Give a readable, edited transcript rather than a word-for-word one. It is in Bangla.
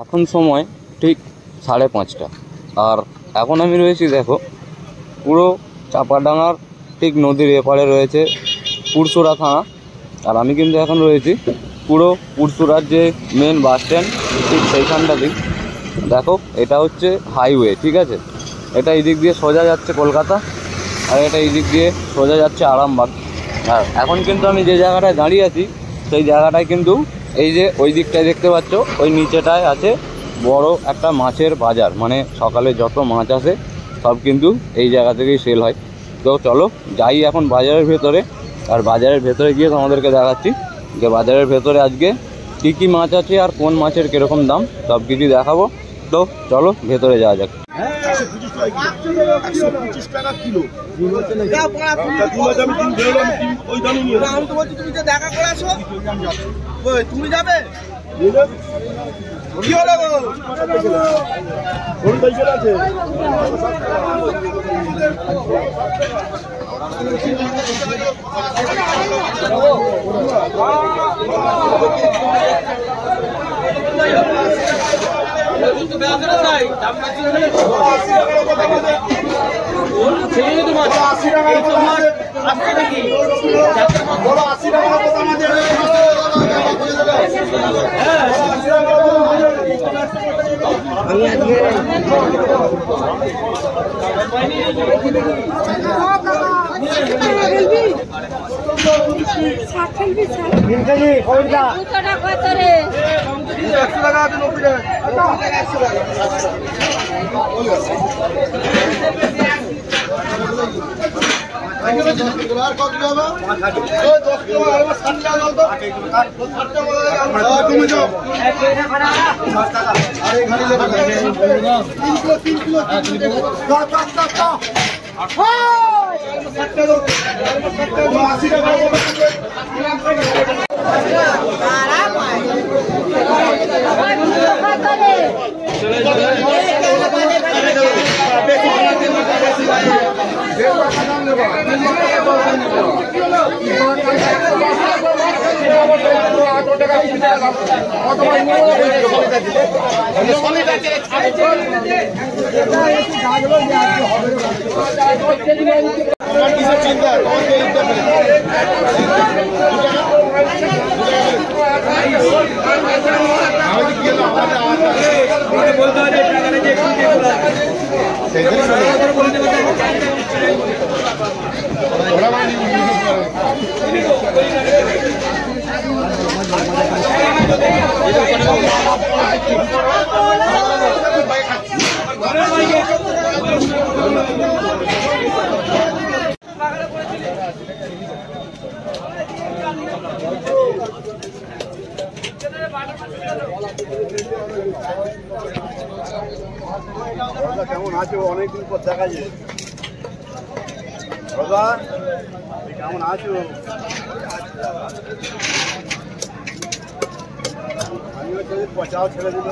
এখন সময় ঠিক 5:30 আর এখন আমি রয়েছি দেখো পুরো চাপাডাঙ্গার ঠিক নদীর এপারে রয়েছে পুরসুরা থানা। আর আমি কিন্তু এখন রয়েছি পুরো পুরসুরার যে মেন বাস স্ট্যান্ড ঠিক সেইখানটাতেই। দেখো এটা হচ্ছে হাইওয়ে, ঠিক আছে, এটা এই দিক দিয়ে সোজা যাচ্ছে কলকাতা আর এটা এই দিক দিয়ে সোজা যাচ্ছে আরামবাগ। আর এখন কিন্তু আমি যে জায়গাটায় দাঁড়িয়ে আছি সেই জায়গাটায় কিন্তু এই যে ওই দিকটায় দেখতে পাচ্ছ ওই নিচেটায় আছে বড় একটা মাছের বাজার, মানে সকালে যত মাছ আসে সব কিন্তু এই জায়গা থেকেই সেল হয়। তো চলো যাই এখন বাজারের ভেতরে, আর বাজারের ভেতরে গিয়ে তোমাদেরকে দেখাচ্ছি যে বাজারের ভেতরে আজকে কী কী মাছ আছে আর কোন মাছের কীরকম দাম সব কিছুই দেখাবো। তো চলো ভেতরে যাওয়া যাক। তুমি যাবে কি কেমন আছো? অনেকদিন পর দেখা যায়। দাদা কেমন আছো? আমিও পচাও ছেড়ে দিল।